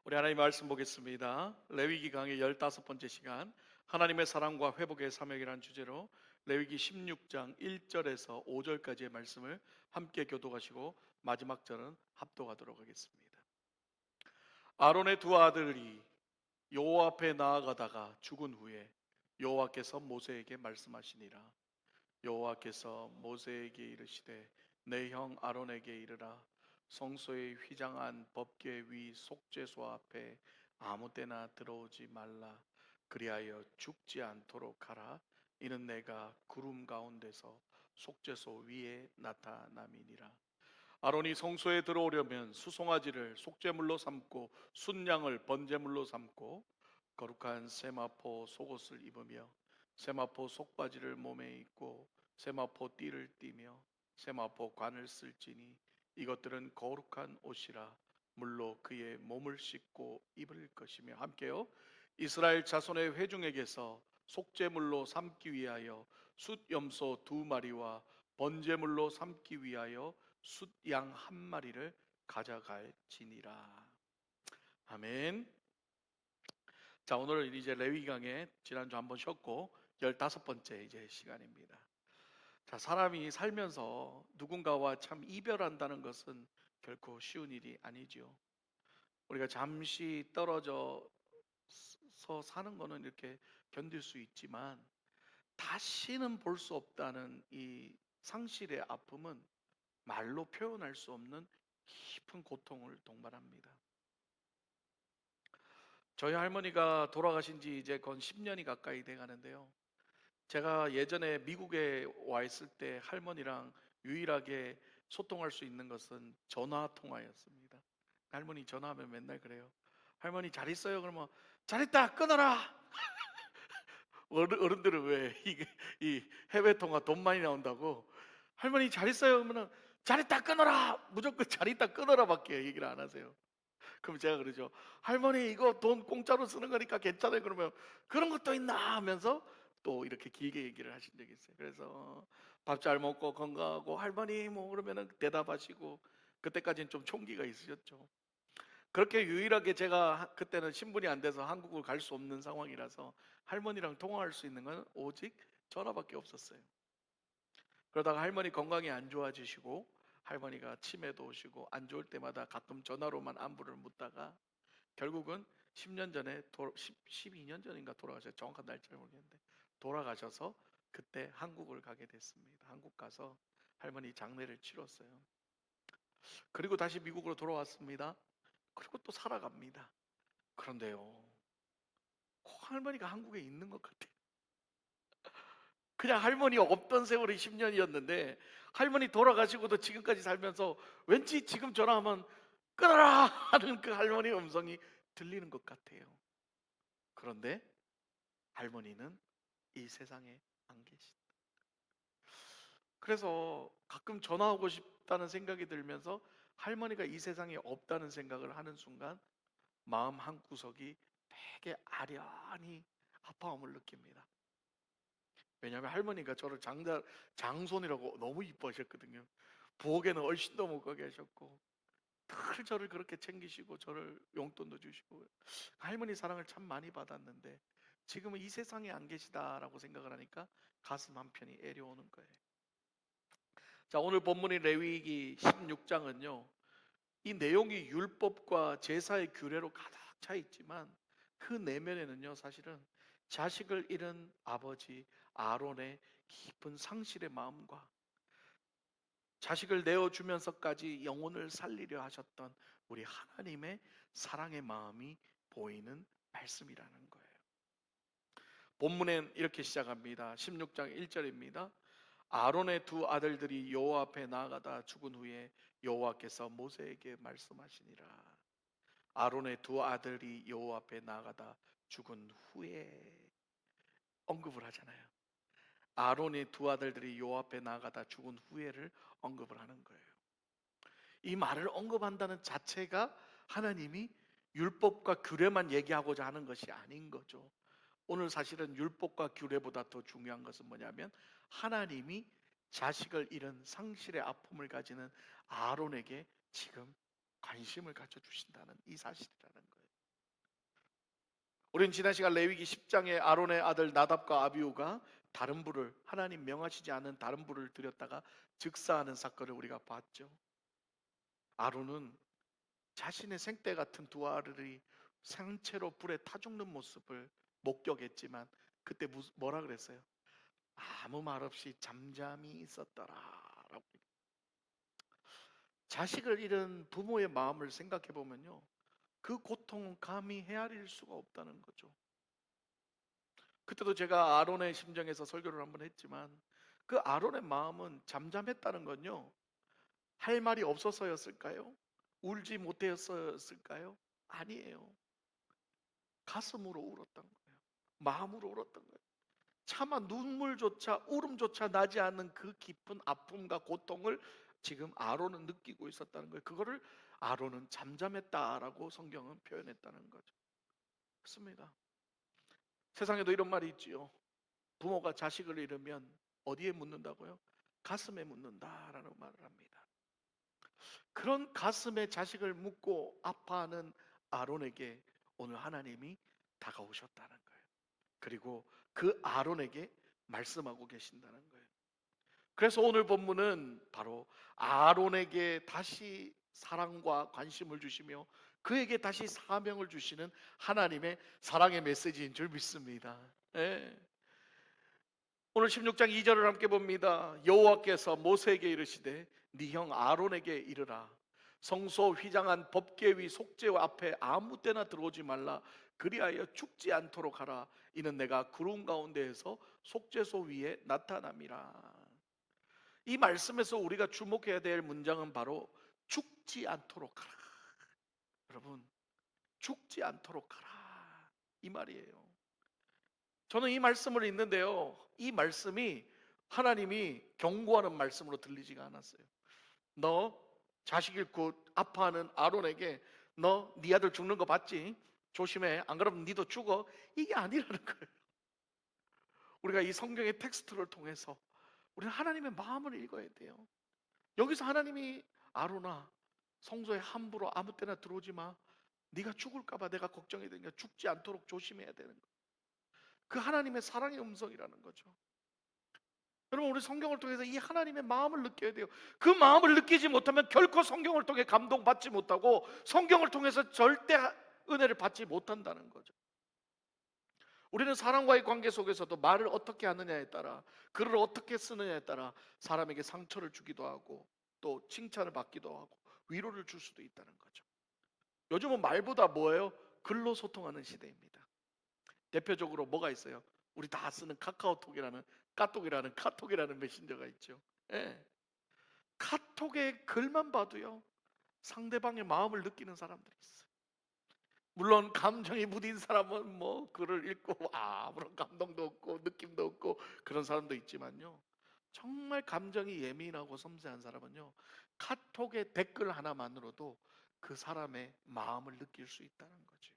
우리 하나님 말씀 보겠습니다. 레위기 강의 15번째 시간, 하나님의 사랑과 회복의 사명이라는 주제로 레위기 16장 1절에서 5절까지의 말씀을 함께 교독하시고 마지막 절은 합독하도록 하겠습니다. 아론의 두 아들이 여호와 앞에 나아가다가 죽은 후에 여호와께서 모세에게 말씀하시니라. 여호와께서 모세에게 이르시되 내 형 아론에게 이르라. 성소의 휘장한 법궤 위 속죄소 앞에 아무 때나 들어오지 말라. 그리하여 죽지 않도록 하라. 이는 내가 구름 가운데서 속죄소 위에 나타남이니라. 아론이 성소에 들어오려면 수송아지를 속죄물로 삼고 순양을 번제물로 삼고 거룩한 세마포 속옷을 입으며 세마포 속바지를 몸에 입고 세마포 띠를 띠며 세마포 관을 쓸지니 이것들은 거룩한 옷이라. 물로 그의 몸을 씻고 입을 것이며, 함께요. 이스라엘 자손의 회중에게서 속죄물로 삼기 위하여 숫염소 2마리와 번제물로 삼기 위하여 숫양 1마리를 가져갈지니라. 아멘. 자, 오늘 이제 레위기강에 지난주 한번 쉬었고 15번째 이제 시간입니다. 자, 사람이 살면서 누군가와 참 이별한다는 것은 결코 쉬운 일이 아니지요. 우리가 잠시 떨어져서 사는 거는 이렇게 견딜 수 있지만 다시는 볼 수 없다는 이 상실의 아픔은 말로 표현할 수 없는 깊은 고통을 동반합니다. 저희 할머니가 돌아가신 지 이제 건 10년이 가까이 돼 가는데요. 제가 예전에 미국에 와 있을 때 할머니랑 유일하게 소통할 수 있는 것은 전화 통화였습니다. 할머니 전화하면 맨날 그래요. 할머니 잘 있어요? 그러면 잘 있다 끊어라. 어른들은 왜 이게 이 해외 통화 돈 많이 나온다고 할머니 잘 있어요? 그러면은 잘 있다 끊어라. 무조건 잘 있다 끊어라밖에 얘기를 안 하세요. 그럼 제가 그러죠. 할머니 이거 돈 공짜로 쓰는 거니까 괜찮아요. 그러면 그런 것도 있나 하면서 또 이렇게 길게 얘기를 하신 적이 있어요. 그래서 밥 잘 먹고 건강하고 할머니 뭐 그러면은 대답하시고, 그때까지는 좀 총기가 있으셨죠. 그렇게 유일하게 제가 그때는 신분이 안 돼서 한국을 갈 수 없는 상황이라서 할머니랑 통화할 수 있는 건 오직 전화밖에 없었어요. 그러다가 할머니 건강이 안 좋아지시고 할머니가 치매도 오시고 안 좋을 때마다 가끔 전화로만 안부를 묻다가 결국은 10년 전에 12년 전인가 돌아가셔서 정확한 날짜를 모르겠는데 돌아가셔서 그때 한국을 가게 됐습니다. 한국 가서 할머니 장례를 치렀어요. 그리고 다시 미국으로 돌아왔습니다. 그리고 또 살아갑니다. 그런데요, 꼭 할머니가 한국에 있는 것 같아요. 그냥 할머니 없던 세월이 10년이었는데 할머니 돌아가시고도 지금까지 살면서 왠지 지금 전화하면 끊어라 하는 그 할머니 음성이 들리는 것 같아요. 그런데 할머니는 이 세상에 안 계시다. 그래서 가끔 전화하고 싶다는 생각이 들면서 할머니가 이 세상에 없다는 생각을 하는 순간 마음 한구석이 되게 아련히 아파함을 느낍니다. 왜냐하면 할머니가 저를 장손이라고 너무 이뻐하셨거든요. 부엌에는 얼씬도 못 가게 하셨고 늘 저를 그렇게 챙기시고 저를 용돈도 주시고 할머니 사랑을 참 많이 받았는데 지금은 이 세상에 안 계시다라고 생각을 하니까 가슴 한편이 애려오는 거예요. 자, 오늘 본문인 레위기 16장은요, 이 내용이 율법과 제사의 규례로 가득 차 있지만 그 내면에는요, 사실은 자식을 잃은 아버지 아론의 깊은 상실의 마음과 자식을 내어주면서까지 영혼을 살리려 하셨던 우리 하나님의 사랑의 마음이 보이는 말씀이라는 거예요. 본문엔 이렇게 시작합니다. 16장 1절입니다. 아론의 두 아들들이 여호와 앞에 나아가다 죽은 후에 여호와께서 모세에게 말씀하시니라. 아론의 두 아들이 여호와 앞에 나아가다 죽은 후에 언급을 하잖아요. 아론의 두 아들들이 여호와 앞에 나아가다 죽은 후에를 언급을 하는 거예요. 이 말을 언급한다는 자체가 하나님이 율법과 규례만 얘기하고자 하는 것이 아닌 거죠. 오늘 사실은 율법과 규례보다 더 중요한 것은 뭐냐면 하나님이 자식을 잃은 상실의 아픔을 가지는 아론에게 지금 관심을 가져주신다는 이 사실이라는 거예요. 우리는 지난 시간 레위기 10장에 아론의 아들 나답과 아비후가 다른 불을, 하나님 명하시지 않은 다른 불을 들였다가 즉사하는 사건을 우리가 봤죠. 아론은 자신의 생떼 같은 두 아들이 생채로 불에 타 죽는 모습을 목격했지만 그때 뭐라 그랬어요? 아무 말 없이 잠잠히 있었더라라고. 자식을 잃은 부모의 마음을 생각해 보면요, 그 고통은 감히 헤아릴 수가 없다는 거죠. 그때도 제가 아론의 심정에서 설교를 한번 했지만, 그 아론의 마음은 잠잠했다는 건요, 할 말이 없어서였을까요? 울지 못해서였을까요? 아니에요. 가슴으로 울었던 거예요. 마음으로 울었던 거예요. 차마 눈물조차, 울음조차 나지 않는 그 깊은 아픔과 고통을 지금 아론은 느끼고 있었다는 거예요. 그거를 아론은 잠잠했다라고 성경은 표현했다는 거죠. 그렇습니다. 세상에도 이런 말이 있지요. 부모가 자식을 잃으면 어디에 묻는다고요? 가슴에 묻는다라는 말을 합니다. 그런 가슴에 자식을 묻고 아파하는 아론에게 오늘 하나님이 다가오셨다는 거예요. 그리고 그 아론에게 말씀하고 계신다는 거예요. 그래서 오늘 본문은 바로 아론에게 다시 사랑과 관심을 주시며 그에게 다시 사명을 주시는 하나님의 사랑의 메시지인 줄 믿습니다. 예. 오늘 16장 2절을 함께 봅니다. 여호와께서 모세에게 이르시되 네 형 아론에게 이르라. 성소 휘장한 법궤 위 속죄 앞에 아무 때나 들어오지 말라. 그리하여 죽지 않도록 하라. 이는 내가 구름 가운데에서 속죄소 위에 나타남이라. 이 말씀에서 우리가 주목해야 될 문장은 바로 죽지 않도록 하라. 여러분, 죽지 않도록 하라, 이 말이에요. 저는 이 말씀을 읽는데요, 이 말씀이 하나님이 경고하는 말씀으로 들리지가 않았어요. 너 자식 잃고 아파하는 아론에게 너 네 아들 죽는 거 봤지? 조심해, 안 그러면 니도 죽어. 이게 아니라는 거예요. 우리가 이 성경의 텍스트를 통해서 우리는 하나님의 마음을 읽어야 돼요. 여기서 하나님이 아론아, 성소에 함부로 아무 때나 들어오지 마. 네가 죽을까 봐 내가 걱정이 되니까 죽지 않도록 조심해야 되는 거예요. 그 하나님의 사랑의 음성이라는 거죠. 여러분, 우리 성경을 통해서 이 하나님의 마음을 느껴야 돼요. 그 마음을 느끼지 못하면 결코 성경을 통해 감동받지 못하고 성경을 통해서 절대 은혜를 받지 못한다는 거죠. 우리는 사람과의 관계 속에서도 말을 어떻게 하느냐에 따라, 글을 어떻게 쓰느냐에 따라 사람에게 상처를 주기도 하고 또 칭찬을 받기도 하고 위로를 줄 수도 있다는 거죠. 요즘은 말보다 뭐예요? 글로 소통하는 시대입니다. 대표적으로 뭐가 있어요? 우리 다 쓰는 카카오톡이라는, 카톡이라는 메신저가 있죠. 예. 카톡의 글만 봐도요, 상대방의 마음을 느끼는 사람들이 있어요. 물론 감정이 무딘 사람은 뭐 글을 읽고 아무런 감동도 없고 느낌도 없고 그런 사람도 있지만요, 정말 감정이 예민하고 섬세한 사람은요, 카톡의 댓글 하나만으로도 그 사람의 마음을 느낄 수 있다는 거죠.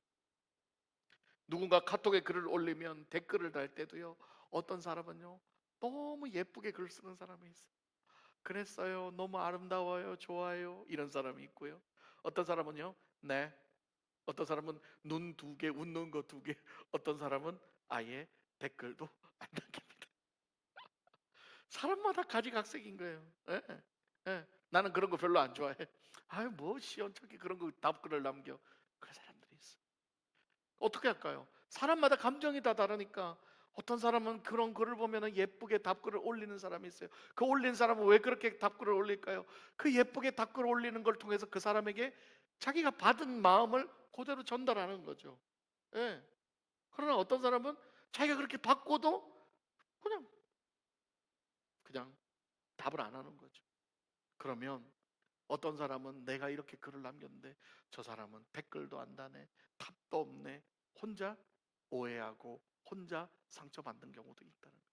누군가 카톡에 글을 올리면 댓글을 달 때도요, 어떤 사람은요 너무 예쁘게 글 쓰는 사람이 있어요. 그랬어요, 너무 아름다워요, 좋아요, 이런 사람이 있고요. 어떤 사람은요, 네. 어떤 사람은 눈 두 개, 웃는 거 두 개. 어떤 사람은 아예 댓글도 안 남깁니다. 사람마다 가지각색인 거예요. 예, 예. 나는 그런 거 별로 안 좋아해. 아유, 뭐 시원찮게 그런 거 답글을 남겨. 그런 사람들이 있어. 어떻게 할까요? 사람마다 감정이 다 다르니까 어떤 사람은 그런 글을 보면 예쁘게 답글을 올리는 사람이 있어요. 그 올린 사람은 왜 그렇게 답글을 올릴까요? 그 예쁘게 답글을 올리는 걸 통해서 그 사람에게 자기가 받은 마음을 그대로 전달하는 거죠. 예. 그러나 어떤 사람은 자기가 그렇게 받고도 그냥 그냥 답을 안 하는 거죠. 그러면 어떤 사람은 내가 이렇게 글을 남겼는데 저 사람은 댓글도 안 다네, 답도 없네, 혼자 오해하고 혼자 상처받는 경우도 있다는 거예요.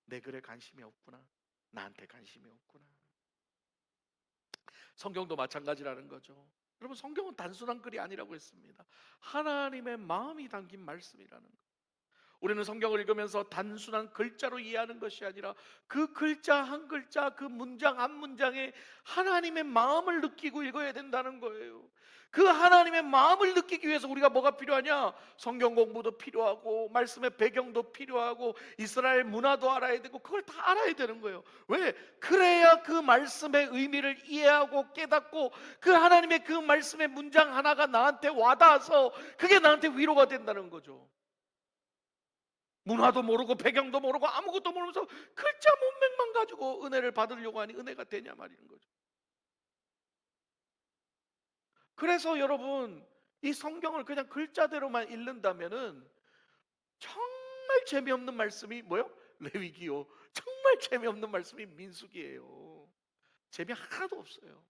내 글에 관심이 없구나, 나한테 관심이 없구나. 성경도 마찬가지라는 거죠. 여러분, 성경은 단순한 글이 아니라고 했습니다. 하나님의 마음이 담긴 말씀이라는 거예요. 우리는 성경을 읽으면서 단순한 글자로 이해하는 것이 아니라 그 글자 한 글자, 그 문장 한 문장에 하나님의 마음을 느끼고 읽어야 된다는 거예요. 그 하나님의 마음을 느끼기 위해서 우리가 뭐가 필요하냐? 성경 공부도 필요하고 말씀의 배경도 필요하고 이스라엘 문화도 알아야 되고 그걸 다 알아야 되는 거예요. 왜? 그래야 그 말씀의 의미를 이해하고 깨닫고 그 하나님의 그 말씀의 문장 하나가 나한테 와닿아서 그게 나한테 위로가 된다는 거죠. 문화도 모르고 배경도 모르고 아무것도 모르면서 글자 문맥만 가지고 은혜를 받으려고 하니 은혜가 되냐 말이는 거죠. 그래서 여러분, 이 성경을 그냥 글자대로만 읽는다면은 정말 재미없는 말씀이 뭐요? 레위기요. 정말 재미없는 말씀이 민수기예요. 재미 하나도 없어요.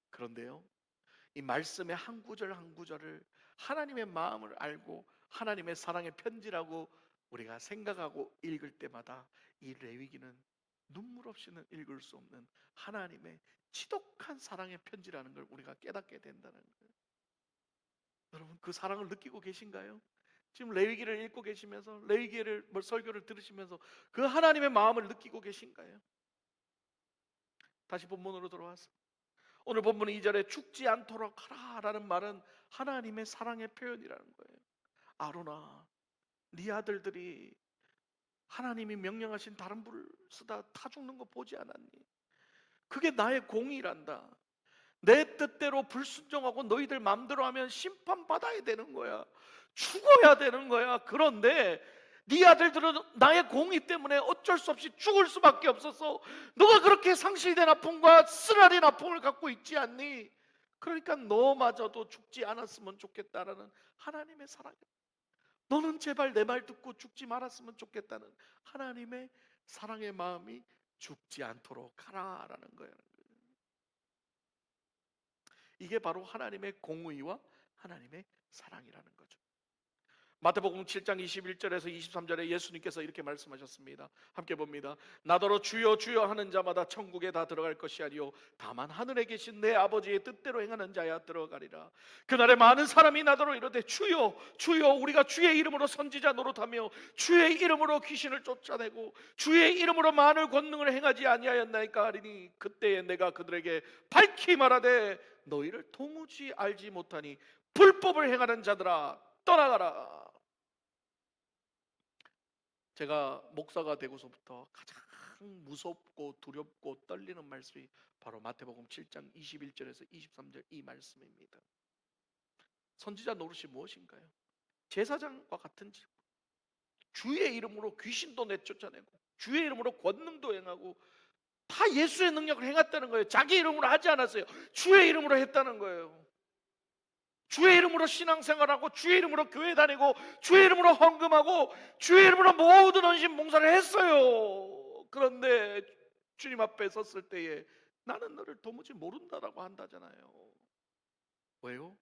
그런데요, 이 말씀의 한 구절 한 구절을 하나님의 마음을 알고 하나님의 사랑의 편지라고 우리가 생각하고 읽을 때마다 이 레위기는 눈물 없이는 읽을 수 없는 하나님의 지독한 사랑의 편지라는 걸 우리가 깨닫게 된다는 거예요. 여러분, 그 사랑을 느끼고 계신가요? 지금 레위기를 읽고 계시면서 레위기를 설교를 들으시면서 그 하나님의 마음을 느끼고 계신가요? 다시 본문으로 돌아와서 오늘 본문 2절에 죽지 않도록 하라라는 말은 하나님의 사랑의 표현이라는 거예요. 아론아, 네 아들들이 하나님이 명령하신 다른 불을 쓰다 타 죽는 거 보지 않았니? 그게 나의 공의란다. 내 뜻대로 불순종하고 너희들 마음대로 하면 심판받아야 되는 거야. 죽어야 되는 거야. 그런데 네 아들들은 나의 공의 때문에 어쩔 수 없이 죽을 수밖에 없어서 너가 그렇게 상실된 아픔과 쓰라린 아픔을 갖고 있지 않니? 그러니까 너마저도 죽지 않았으면 좋겠다라는 하나님의 사랑. 너는 제발 내 말 듣고 죽지 말았으면 좋겠다는 하나님의 사랑의 마음이 죽지 않도록 하라라는 거예요. 이게 바로 하나님의 공의와 하나님의 사랑이라는 거죠. 마태복음 7장 21절에서 23절에 예수님께서 이렇게 말씀하셨습니다. 함께 봅니다. 나더러 주여 주여 하는 자마다 천국에 다 들어갈 것이 아니요 다만 하늘에 계신 내 아버지의 뜻대로 행하는 자야 들어가리라. 그날에 많은 사람이 나더러 이르되 주여 주여 우리가 주의 이름으로 선지자 노릇하며 주의 이름으로 귀신을 쫓아내고 주의 이름으로 많은 권능을 행하지 아니하였나이까 하리니 그때에 내가 그들에게 밝히 말하되 너희를 도무지 알지 못하니 불법을 행하는 자들아 떠나가라. 제가 목사가 되고서부터 가장 무섭고 두렵고 떨리는 말씀이 바로 마태복음 7장 21절에서 23절 이 말씀입니다. 선지자 노릇이 무엇인가요? 제사장과 같은 집, 주의 이름으로 귀신도 내쫓아내고 주의 이름으로 권능도 행하고 다 예수의 능력을 행했다는 거예요. 자기 이름으로 하지 않았어요. 주의 이름으로 했다는 거예요. 주의 이름으로 신앙생활하고 주의 이름으로 교회 다니고 주의 이름으로 헌금하고 주의 이름으로 모든 헌신 봉사를 했어요. 그런데 주님 앞에 섰을 때에 나는 너를 도무지 모른다라고 한다잖아요. 왜요?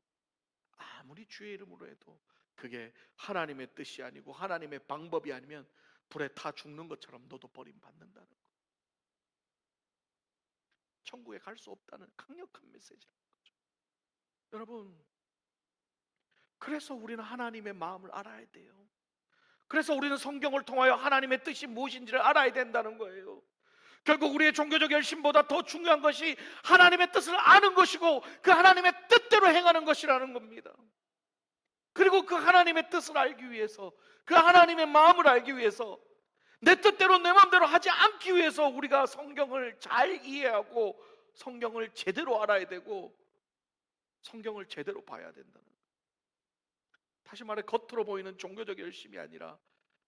아무리 주의 이름으로 해도 그게 하나님의 뜻이 아니고 하나님의 방법이 아니면 불에 타 죽는 것처럼 너도 버림받는다는 거. 천국에 갈 수 없다는 강력한 메시지라는 거죠. 여러분, 그래서 우리는 하나님의 마음을 알아야 돼요. 그래서 우리는 성경을 통하여 하나님의 뜻이 무엇인지를 알아야 된다는 거예요. 결국 우리의 종교적 열심보다 더 중요한 것이 하나님의 뜻을 아는 것이고 그 하나님의 뜻대로 행하는 것이라는 겁니다. 그리고 그 하나님의 뜻을 알기 위해서 그 하나님의 마음을 알기 위해서 내 뜻대로 내 마음대로 하지 않기 위해서 우리가 성경을 잘 이해하고 성경을 제대로 알아야 되고 성경을 제대로 봐야 된다는 거예요. 다시 말해 겉으로 보이는 종교적 열심이 아니라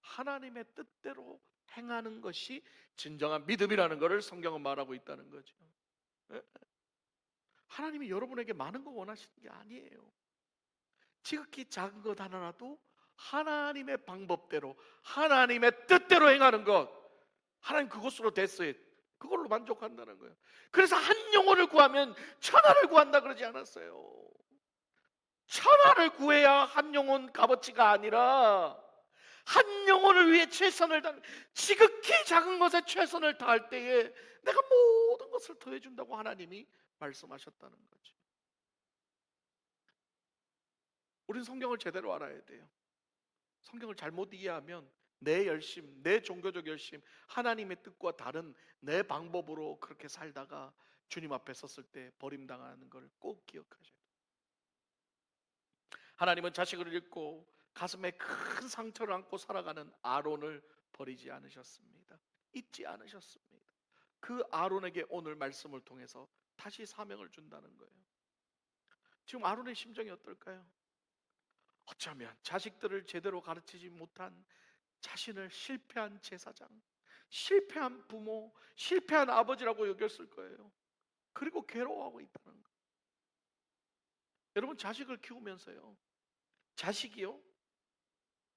하나님의 뜻대로 행하는 것이 진정한 믿음이라는 것을 성경은 말하고 있다는 거죠. 예? 하나님이 여러분에게 많은 거 원하시는 게 아니에요. 지극히 작은 것 하나라도 하나님의 방법대로 하나님의 뜻대로 행하는 것, 하나님 그것으로 됐어요. 그걸로 만족한다는 거예요. 그래서 한 영혼을 구하면 천하를 구한다 그러지 않았어요. 천하를 구해야 한 영혼 값어치가 아니라 한 영혼을 위해 최선을 다하는, 지극히 작은 것에 최선을 다할 때에 내가 모든 것을 더해준다고 하나님이 말씀하셨다는 거죠. 우린 성경을 제대로 알아야 돼요. 성경을 잘못 이해하면 내 열심, 내 종교적 열심, 하나님의 뜻과 다른 내 방법으로 그렇게 살다가 주님 앞에 섰을 때 버림당하는 걸 꼭 기억하셔야 돼요. 하나님은 자식을 잃고 가슴에 큰 상처를 안고 살아가는 아론을 버리지 않으셨습니다. 잊지 않으셨습니다. 그 아론에게 오늘 말씀을 통해서 다시 사명을 준다는 거예요. 지금 아론의 심정이 어떨까요? 어쩌면 자식들을 제대로 가르치지 못한 자신을 실패한 제사장, 실패한 부모, 실패한 아버지라고 여겼을 거예요. 그리고 괴로워하고 있다는 거예요. 여러분, 자식을 키우면서요, 자식이요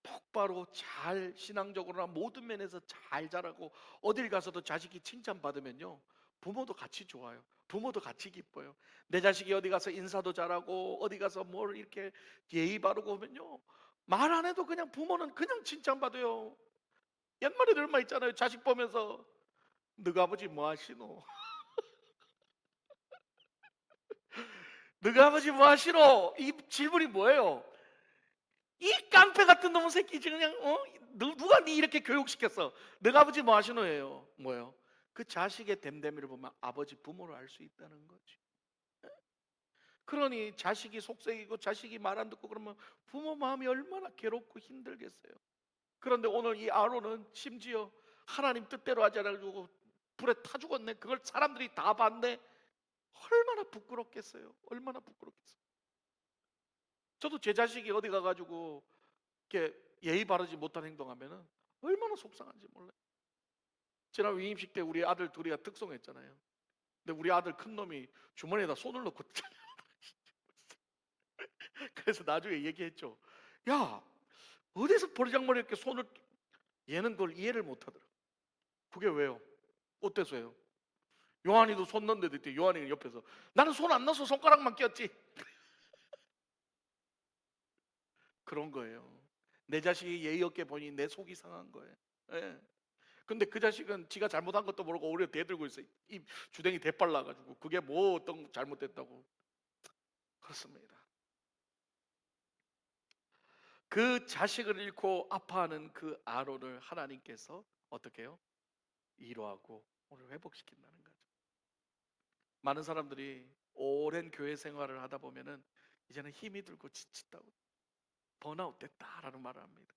똑바로 잘 신앙적으로나 모든 면에서 잘 자라고 어딜 가서도 자식이 칭찬받으면요, 부모도 같이 좋아요. 부모도 같이 기뻐요. 내 자식이 어디 가서 인사도 잘하고 어디 가서 뭘 이렇게 예의 바르고 하면요, 말 안 해도 그냥 부모는 그냥 칭찬받아요. 옛말에 얼마 있잖아요. 자식 보면서 너가 아버지 뭐 하시노? 너가 아버지 뭐 하시노? 이 질문이 뭐예요? 이 깡패 같은 놈의 새끼 지금 그냥 누가 니 이렇게 교육시켰어? 너가 아버지 뭐 하시노예요? 뭐요? 그 자식의 됨됨이를 보면 아버지 부모를 알 수 있다는 거지. 그러니 자식이 속색이고 자식이 말 안 듣고 그러면 부모 마음이 얼마나 괴롭고 힘들겠어요. 그런데 오늘 이 아론은 심지어 하나님 뜻대로 하지 않아가지고 불에 타 죽었네. 그걸 사람들이 다 봤네. 얼마나 부끄럽겠어요. 얼마나 부끄럽겠어요. 저도 제 자식이 어디 가가지고 이렇게 예의 바르지 못한 행동하면은 얼마나 속상한지 몰라요. 지난 위임식 때 우리 아들 둘이가 특송했잖아요. 근데 우리 아들 큰 놈이 주머니에다 손을 넣고 그래서 나중에 얘기했죠. 야, 어디서 버리장머리 이렇게 손을, 얘는 그걸 이해를 못하더라. 그게 왜요? 어때서요? 요한이도 손 넣는데도 있대. 요한이 옆에서 나는 손 안 넣어서 손가락만 꼈지. 그런 거예요. 내 자식이 예의 없게 보니 내 속이 상한 거예요. 예. 근데 그 자식은 지가 잘못한 것도 모르고 오히려 대들고 있어요. 이 주댕이 대빨라가지고 그게 뭐 어떤 잘못됐다고. 그렇습니다. 그 자식을 잃고 아파하는 그 아론을 하나님께서 어떻게 해요? 위로하고 오늘 회복시킨다는 거죠. 많은 사람들이 오랜 교회 생활을 하다 보면은 이제는 힘이 들고 지친다고, 번아웃 됐다라는 말을 합니다.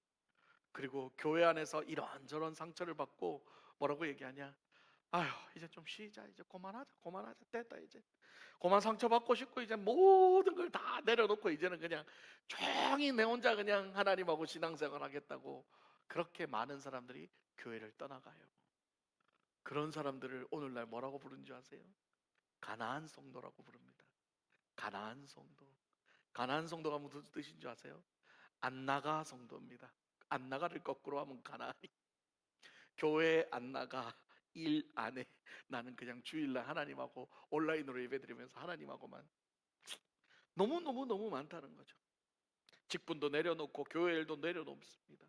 그리고 교회 안에서 이런저런 상처를 받고 뭐라고 얘기하냐? 아휴, 이제 좀 쉬자. 이제 그만하자. 됐다. 이제 그만 상처받고 싶고 이제 모든 걸 다 내려놓고 이제는 그냥 조용히 내 혼자 그냥 하나님하고 신앙생활 하겠다고, 그렇게 많은 사람들이 교회를 떠나가요. 그런 사람들을 오늘날 뭐라고 부르는 줄 아세요? 가나안 성도라고 부릅니다. 가나안 성도. 가나안 성도가 무슨 뜻인 줄 아세요? 안 나가 성도입니다. 안 나가를 거꾸로 하면 가나안이. 교회 안 나가, 일 안 해. 나는 그냥 주일날 하나님하고 온라인으로 예배드리면서 하나님하고만. 너무 많다는 거죠. 직분도 내려놓고 교회 일도 내려놓습니다.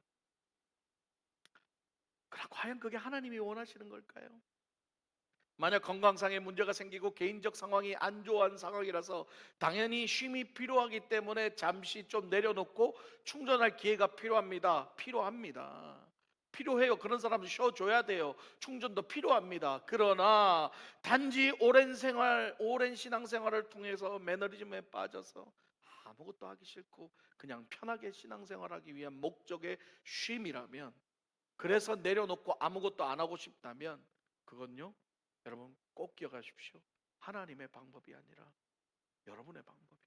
그럼 과연 그게 하나님이 원하시는 걸까요? 만약 건강상의 문제가 생기고 개인적 상황이 안 좋은 상황이라서 당연히 쉼이 필요하기 때문에 잠시 좀 내려놓고 충전할 기회가 필요합니다. 필요해요. 그런 사람은 쉬어줘야 돼요. 충전도 필요합니다. 그러나 단지 오랜 신앙생활을 통해서 매너리즘에 빠져서 아무것도 하기 싫고 그냥 편하게 신앙생활하기 위한 목적의 쉼이라면, 그래서 내려놓고 아무것도 안 하고 싶다면, 그건요, 여러분 꼭 기억하십시오. 하나님의 방법이 아니라 여러분의 방법이고,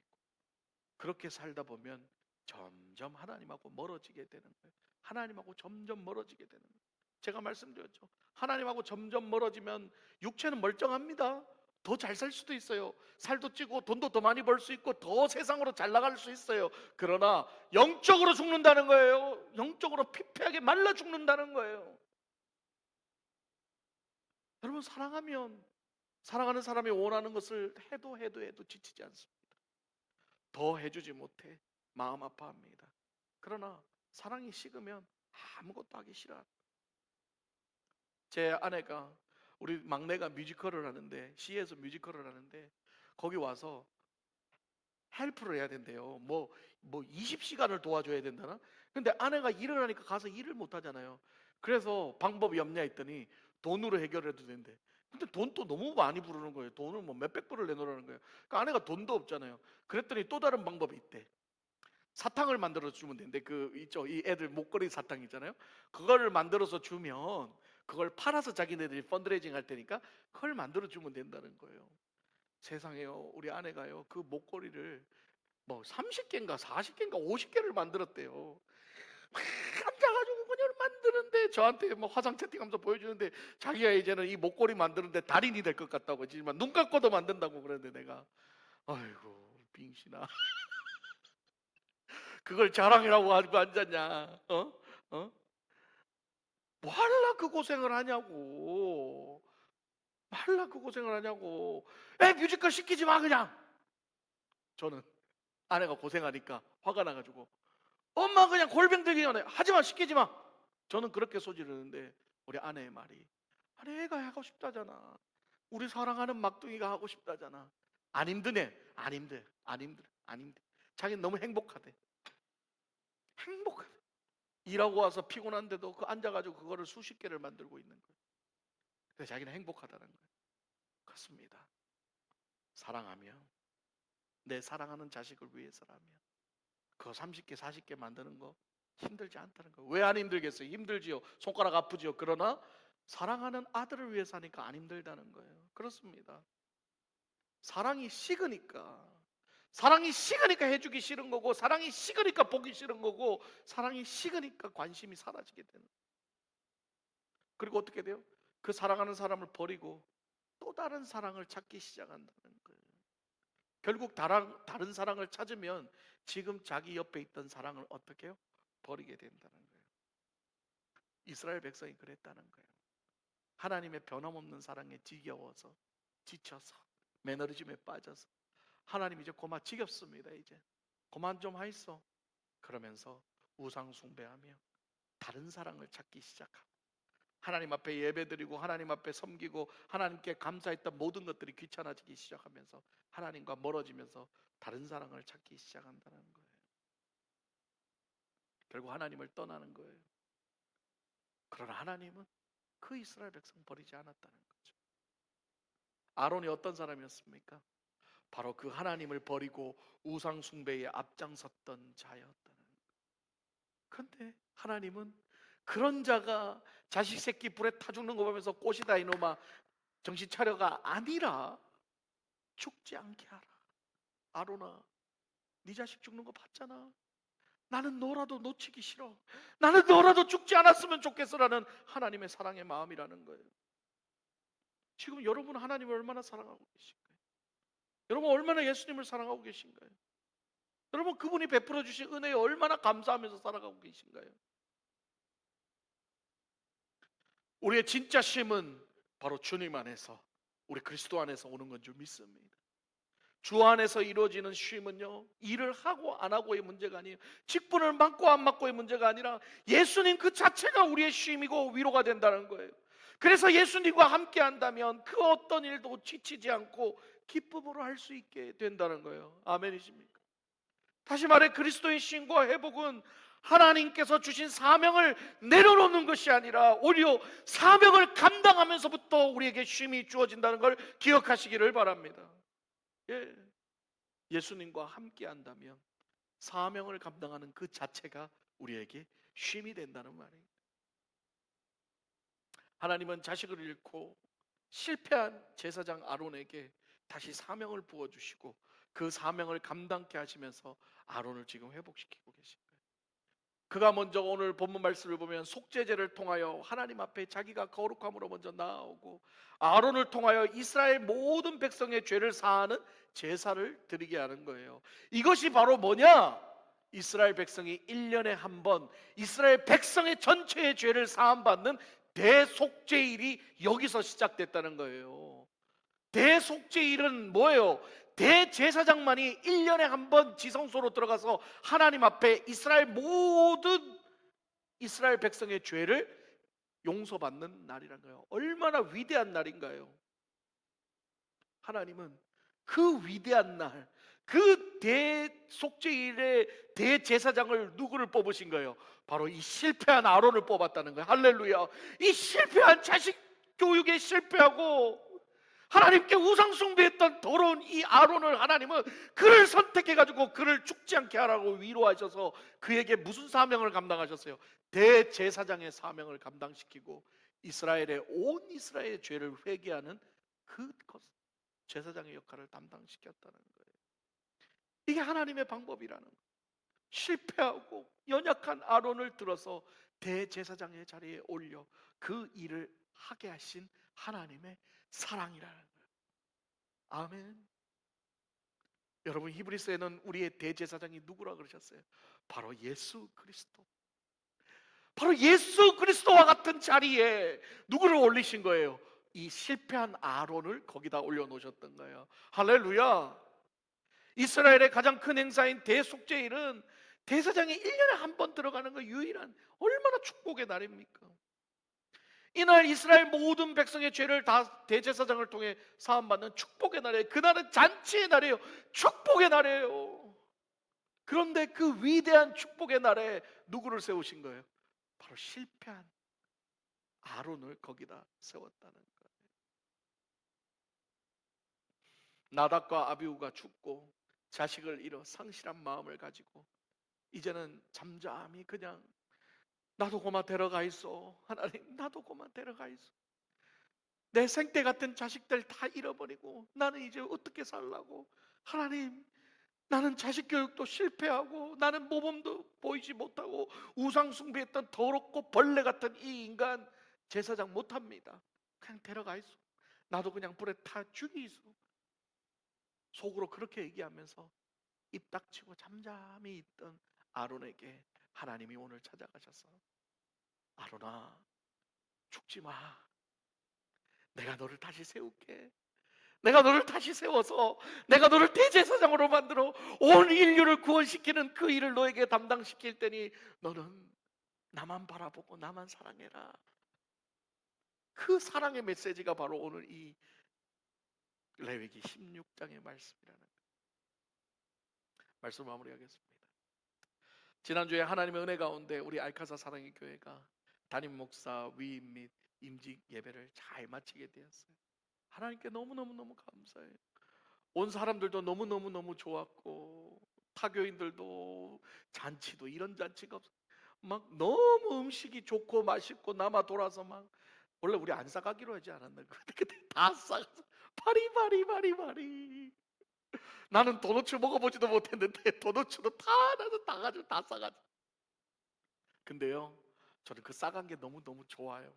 그렇게 살다 보면 점점 하나님하고 멀어지게 되는 거예요. 하나님하고 점점 멀어지게 되는 거예요. 제가 말씀드렸죠. 하나님하고 점점 멀어지면 육체는 멀쩡합니다. 더 잘 살 수도 있어요. 살도 찌고 돈도 더 많이 벌 수 있고 더 세상으로 잘 나갈 수 있어요. 그러나 영적으로 죽는다는 거예요. 영적으로 피폐하게 말라 죽는다는 거예요. 여러분, 사랑하는 사람이 원하는 것을 해도 지치지 않습니다. 더 해주지 못해 마음 아파합니다. 그러나 사랑이 식으면 아무것도 하기 싫어. 제 아내가, 우리 막내가 뮤지컬을 하는데, 시에서 뮤지컬을 하는데 거기 와서 헬프를 해야 된대요. 뭐 20시간을 도와줘야 된다나? 근데 아내가 일을 하니까 가서 일을 못 하잖아요. 그래서 방법이 없냐 했더니 돈으로 해결해도 된대. 근데 돈도 너무 많이 부르는 거예요. 돈을 뭐 몇백 불을 내놓으라는 거예요. 그러니까 아내가 돈도 없잖아요. 그랬더니 또 다른 방법이 있대. 사탕을 만들어 주면 되는데 그 있죠, 이 애들 목걸이 사탕 있잖아요. 그거를 만들어서 주면 그걸 팔아서 자기네들이 펀드레이징 할 테니까 그걸 만들어 주면 된다는 거예요. 세상에요, 우리 아내가요 그 목걸이를 뭐 30개인가 40개인가 50개를 만들었대요. 막 앉아가지고 그냥 만드는데 저한테 뭐 화상 채팅하면서 보여주는데 자기가 이제는 이 목걸이 만드는데 달인이 될 것 같다고, 하지만 눈 감고도 만든다고 그러는데 내가 아이고 빙신아 그걸 자랑이라고 하고 앉았냐? 어? 어? 뭐 할라 그 고생을 하냐고. 할라 그 고생을 하냐고. 애 뮤지컬 시키지 마 그냥. 저는 아내가 고생하니까 화가 나가지고 엄마 그냥 골병 들기 전에 하지마, 시키지 마. 저는 그렇게 소지르는데 우리 아내의 말이, 아니 애가 하고 싶다잖아. 우리 사랑하는 막둥이가 하고 싶다잖아. 안 힘드네. 안 힘들. 안 힘들. 안 힘들. 자기는 너무 행복하대. 행복하대. 일하고 와서 피곤한데도 그 앉아가지고 그거를 수십 개를 만들고 있는 거예요. 그래서 자기는 행복하다는 거예요. 그렇습니다. 사랑하면, 내 사랑하는 자식을 위해서라면 그거 30개 40개 만드는 거 힘들지 않다는 거예요. 왜 안 힘들겠어요? 힘들지요. 손가락 아프지요. 그러나 사랑하는 아들을 위해서 하니까 안 힘들다는 거예요. 그렇습니다. 사랑이 식으니까, 사랑이 식으니까 해주기 싫은 거고, 사랑이 식으니까 보기 싫은 거고, 사랑이 식으니까 관심이 사라지게 되는 거예요. 그리고 어떻게 돼요? 그 사랑하는 사람을 버리고 또 다른 사랑을 찾기 시작한다는 거예요. 결국 다른 사랑을 찾으면 지금 자기 옆에 있던 사랑을 어떻게 해요? 버리게 된다는 거예요. 이스라엘 백성이 그랬다는 거예요. 하나님의 변함없는 사랑에 지겨워서, 지쳐서, 매너리즘에 빠져서 하나님 이제 그만 지겹습니다. 이제 그만 좀 하이소. 그러면서 우상 숭배하며 다른 사랑을 찾기 시작하고, 하나님 앞에 예배드리고 하나님 앞에 섬기고 하나님께 감사했던 모든 것들이 귀찮아지기 시작하면서 하나님과 멀어지면서 다른 사랑을 찾기 시작한다는 거예요. 결국 하나님을 떠나는 거예요. 그러나 하나님은 그 이스라엘 백성 버리지 않았다는 거죠. 아론이 어떤 사람이었습니까? 바로 그 하나님을 버리고 우상 숭배에 앞장섰던 자였다는 거예요. 그런데 하나님은 그런 자가 자식 새끼 불에 타 죽는 거 보면서 꽃이다 이놈아 정신 차려가 아니라 죽지 않게 하라. 아론아, 네 자식 죽는 거 봤잖아. 나는 너라도 놓치기 싫어. 나는 너라도 죽지 않았으면 좋겠어라는 하나님의 사랑의 마음이라는 거예요. 지금 여러분 하나님을 얼마나 사랑하고 계신가요? 여러분 얼마나 예수님을 사랑하고 계신가요? 여러분 그분이 베풀어 주신 은혜에 얼마나 감사하면서 살아가고 계신가요? 우리의 진짜 쉼은 바로 주님 안에서, 우리 그리스도 안에서 오는 건 줄 믿습니다. 주 안에서 이루어지는 쉼은요, 일을 하고 안 하고의 문제가 아니에요. 직분을 맡고 안 맡고의 문제가 아니라 예수님 그 자체가 우리의 쉼이고 위로가 된다는 거예요. 그래서 예수님과 함께 한다면 그 어떤 일도 지치지 않고 기쁨으로 할 수 있게 된다는 거예요. 아멘이십니까? 다시 말해 그리스도의 쉼과 회복은 하나님께서 주신 사명을 내려놓는 것이 아니라 오히려 사명을 감당하면서부터 우리에게 쉼이 주어진다는 걸 기억하시기를 바랍니다. 예, 예수님과 함께 한다면 사명을 감당하는 그 자체가 우리에게 쉼이 된다는 말이에요. 하나님은 자식을 잃고 실패한 제사장 아론에게 다시 사명을 부어주시고 그 사명을 감당케 하시면서 아론을 지금 회복시키고 계신 거예요. 그가 먼저 오늘 본문 말씀을 보면 속죄제를 통하여 하나님 앞에 자기가 거룩함으로 먼저 나아오고, 아론을 통하여 이스라엘 모든 백성의 죄를 사하는 제사를 드리게 하는 거예요. 이것이 바로 뭐냐? 이스라엘 백성이 1년에 한 번 이스라엘 백성의 전체의 죄를 사함받는 대속죄일이 여기서 시작됐다는 거예요. 대속죄일은 뭐예요? 대제사장만이 1년에 한 번 지성소로 들어가서 하나님 앞에 이스라엘 모든 이스라엘 백성의 죄를 용서받는 날이란 거예요. 얼마나 위대한 날인가요? 하나님은 그 위대한 날, 그 대속죄일의 대제사장을 누구를 뽑으신 거예요? 바로 이 실패한 아론을 뽑았다는 거예요. 할렐루야. 이 실패한 자식 교육에 실패하고 하나님께 우상 숭배했던 더러운 이 아론을 하나님은 그를 선택해가지고 그를 죽지 않게 하라고 위로하셔서 그에게 무슨 사명을 감당하셨어요? 대제사장의 사명을 감당시키고 이스라엘의 온 이스라엘의 죄를 회개하는 그 제사장의 역할을 담당시켰다는 거예요. 이게 하나님의 방법이라는 거예요. 실패하고 연약한 아론을 들어서 대제사장의 자리에 올려 그 일을 하게 하신 하나님의 사랑이라는 거예요. 아멘. 여러분, 히브리서에는 우리의 대제사장이 누구라 그러셨어요? 바로 예수 그리스도. 바로 예수 그리스도와 같은 자리에 누구를 올리신 거예요? 이 실패한 아론을 거기다 올려놓으셨던 거예요. 할렐루야. 이스라엘의 가장 큰 행사인 대속죄일은 대제사장이 1년에 한 번 들어가는 거 유일한 얼마나 축복의 날입니까? 이날 이스라엘 모든 백성의 죄를 다 대제사장을 통해 사함받는 축복의 날이에요. 그날은 잔치의 날이에요. 축복의 날이에요. 그런데 그 위대한 축복의 날에 누구를 세우신 거예요? 바로 실패한 아론을 거기다 세웠다는 거예요. 나답과 아비후가 죽고 자식을 잃어 상실한 마음을 가지고 이제는 잠잠히 그냥 나도 고마 데려가 있어. 하나님, 나도 고마 데려가 있어. 내 생때 같은 자식들 다 잃어버리고 나는 이제 어떻게 살라고. 하나님, 나는 자식 교육도 실패하고 나는 모범도 보이지 못하고 우상 숭배했던 더럽고 벌레 같은 이 인간 제사장 못합니다. 그냥 데려가 있어. 나도 그냥 불에 타 죽이소. 속으로 그렇게 얘기하면서 입 닥치고 잠잠히 있던 아론에게 하나님이 오늘 찾아가셔서 아론아, 죽지 마. 내가 너를 다시 세울게. 내가 너를 다시 세워서 내가 너를 대제사장으로 만들어 온 인류를 구원시키는 그 일을 너에게 담당시킬 테니 너는 나만 바라보고 나만 사랑해라. 그 사랑의 메시지가 바로 오늘 이 레위기 16장의 말씀이라는 거예요. 말씀 마무리하겠습니다. 지난주에 하나님의 은혜 가운데 우리 알카사 사랑의 교회가 담임 목사 위임 및 임직 예배를 잘 마치게 되었어요. 하나님께 너무너무 감사해요. 온 사람들도 너무너무 좋았고 타교인들도 잔치도 이런 잔치가 없어. 막 너무 음식이 좋고 맛있고 남아 돌아서 막 원래 우리 안 싸가기로 하지 않았나? 그때 다 싸가서 파리 나는 도너츠 먹어보지도 못했는데 도너츠도 다 나서 다 가지고 다 싸가지고. 근데요, 저는 그 싸간 게 너무너무 좋아요.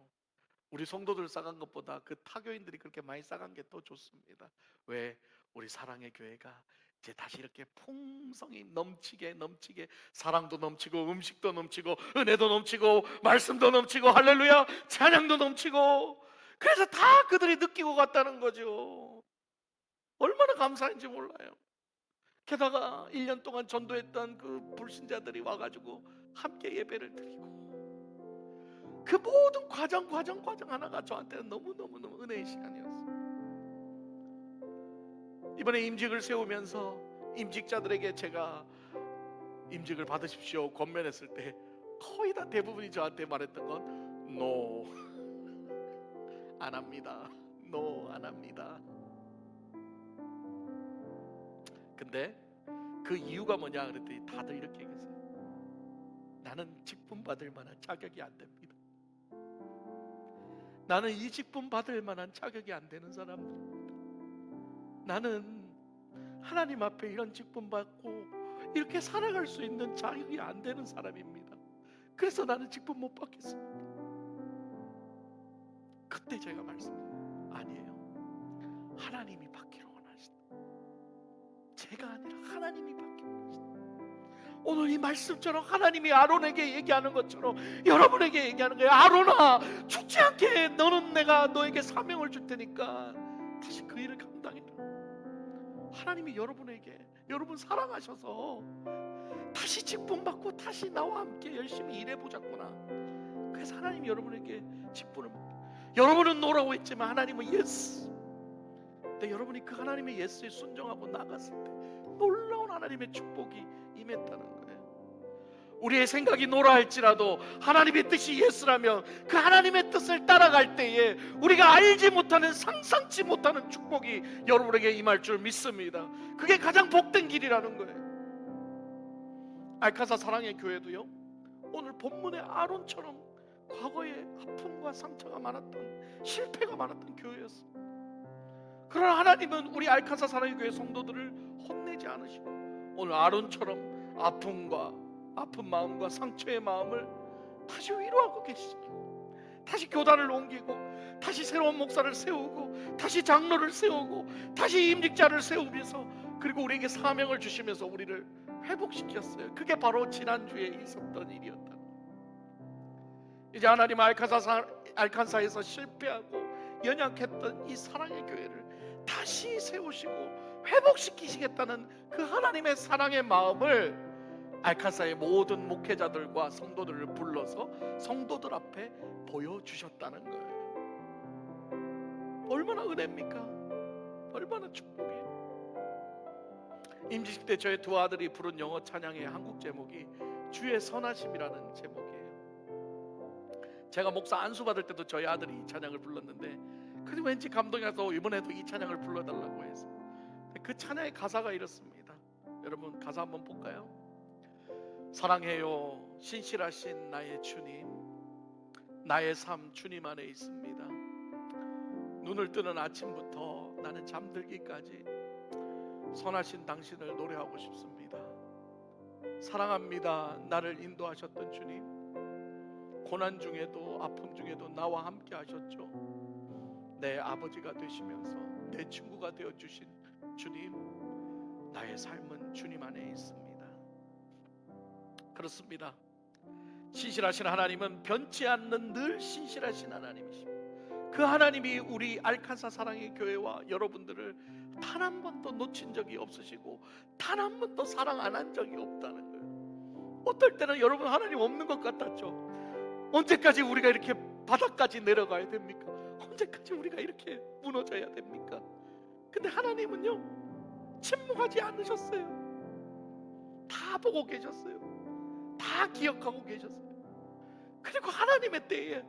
우리 성도들 싸간 것보다 그 타교인들이 그렇게 많이 싸간 게 더 좋습니다. 왜? 우리 사랑의 교회가 이제 다시 이렇게 풍성이 넘치게 사랑도 넘치고 음식도 넘치고 은혜도 넘치고 말씀도 넘치고 할렐루야 찬양도 넘치고 그래서 다 그들이 느끼고 갔다는 거죠. 얼마나 감사한지 몰라요. 게다가 1년 동안 전도했던 그 불신자들이 와가지고 함께 예배를 드리고 그 모든 과정 하나가 저한테는 너무 은혜의 시간이었어요. 이번에 임직을 세우면서 임직자들에게 제가 임직을 받으십시오 권면했을 때 거의 다 대부분이 저한테 말했던 건 No, 안 합니다. No, 안 합니다. 근데 그 이유가 뭐냐 그랬더니 다들 이렇게 얘기했어요. 나는 직분 받을 만한 자격이 안 됩니다. 나는 이 직분 받을 만한 자격이 안 되는 사람입니다. 나는 하나님 앞에 이런 직분 받고 이렇게 살아갈 수 있는 자격이 안 되는 사람입니다. 그래서 나는 직분 못 받겠습니다. 그때 제가 말씀드려요. 아니에요. 하나님이 받기를 원하시다. 제가 아니라 하나님이 받기를 원하시다. 오늘 이 말씀처럼 하나님이 아론에게 얘기하는 것처럼 여러분에게 얘기하는 거예요. 아론아, 죽지 않게 너는 내가 너에게 사명을 줄 테니까 다시 그 일을 감당해라. 하나님이 여러분에게 여러분 사랑하셔서 다시 직분 받고 다시 나와 함께 열심히 일해보자꾸나. 그래서 하나님이 여러분에게 직분을 여러분은 노라고 했지만 하나님은 예스. 근데 여러분이 그 하나님의 예스에 순종하고 나갔을 때 놀라운 하나님의 축복이 임했다는 거예요. 우리의 생각이 노라 할지라도 하나님의 뜻이 예스라면 그 하나님의 뜻을 따라갈 때에 우리가 알지 못하는, 상상치 못하는 축복이 여러분에게 임할 줄 믿습니다. 그게 가장 복된 길이라는 거예요. 알카사 사랑의 교회도요, 오늘 본문의 아론처럼 과거에 아픔과 상처가 많았던, 실패가 많았던 교회였어요. 그러나 하나님은 우리 알카사 사랑의 교회 성도들을 혼내지 않으시고 오늘 아론처럼 아픈 마음과 상처의 마음을 다시 위로하고 계시고, 다시 교단을 옮기고, 다시 새로운 목사를 세우고, 다시 장로를 세우고, 다시 임직자를 세우면서, 그리고 우리에게 사명을 주시면서 우리를 회복시켰어요. 그게 바로 지난주에 있었던 일이었다. 이제 하나님 알칸사에서 실패하고 연약했던 이 사랑의 교회를 다시 세우시고 회복시키시겠다는 그 하나님의 사랑의 마음을 알칸사의 모든 목회자들과 성도들을 불러서 성도들 앞에 보여주셨다는 거예요. 얼마나 은혜입니까? 얼마나 축복이에요. 임직식 때 저의 두 아들이 부른 영어 찬양의 한국 제목이 주의 선하심이라는 제목이에요. 제가 목사 안수 받을 때도 저희 아들이 이 찬양을 불렀는데, 그래도 왠지 감동이 나서 이번에도 이 찬양을 불러달라고 해서, 그 찬양의 가사가 이렇습니다. 여러분 가사 한번 볼까요? 사랑해요 신실하신 나의 주님, 나의 삶 주님 안에 있습니다. 눈을 뜨는 아침부터 나는 잠들기까지 선하신 당신을 노래하고 싶습니다. 사랑합니다. 나를 인도하셨던 주님, 고난 중에도 아픔 중에도 나와 함께 하셨죠. 내 아버지가 되시면서 내 친구가 되어주신 주님, 나의 삶은 주님 안에 있습니다. 그렇습니다. 신실하신 하나님은 변치 않는 늘 신실하신 하나님이십니다. 그 하나님이 우리 알칸사 사랑의 교회와 여러분들을 단 한 번도 놓친 적이 없으시고 단 한 번도 사랑 안 한 적이 없다는 거예요. 어떨 때는 여러분 하나님 없는 것 같았죠. 언제까지 우리가 이렇게 바닥까지 내려가야 됩니까? 언제까지 우리가 이렇게 무너져야 됩니까? 근데 하나님은요, 침묵하지 않으셨어요. 다 보고 계셨어요. 다 기억하고 계셨어요. 그리고 하나님의 때에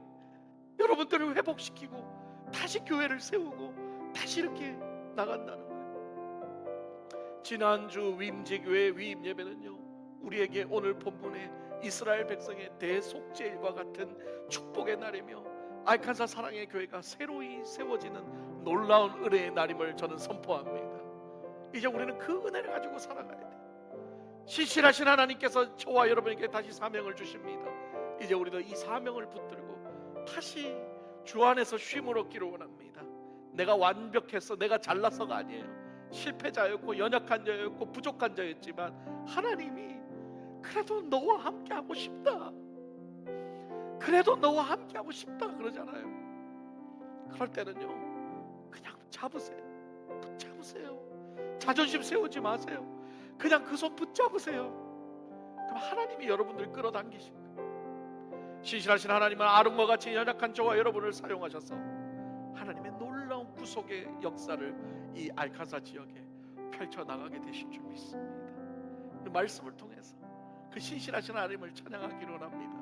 여러분들을 회복시키고 다시 교회를 세우고 다시 이렇게 나간다는 거예요. 지난주 위임제교회 위임 예배는요, 우리에게 오늘 본문의 이스라엘 백성의 대속죄일과 같은 축복의 날이며 알칸사 사랑의 교회가 새로이 세워지는 놀라운 은혜의 날임을 저는 선포합니다. 이제 우리는 그 은혜를 가지고 살아가야 돼요. 신실하신 하나님께서 저와 여러분에게 다시 사명을 주십니다. 이제 우리도 이 사명을 붙들고 다시 주 안에서 쉼을 얻기를 원합니다. 내가 완벽해서, 내가 잘나서가 아니에요. 실패자였고 연약한 자였고 부족한 자였지만 하나님이 그래도 너와 함께 하고 싶다, 그래도 너와 함께 하고 싶다 그러잖아요. 그럴 때는요, 그냥 잡으세요. 붙잡으세요. 자존심 세우지 마세요. 그냥 그 손 붙잡으세요. 그럼 하나님이 여러분들을 끌어당기십니다. 신실하신 하나님은 아론과 같이 연약한 저와 여러분을 사용하셔서 하나님의 놀라운 구속의 역사를 이 알칸사 지역에 펼쳐나가게 되실 줄 믿습니다. 그 말씀을 통해서 그 신실하신 하나님을 찬양하기를 원합니다.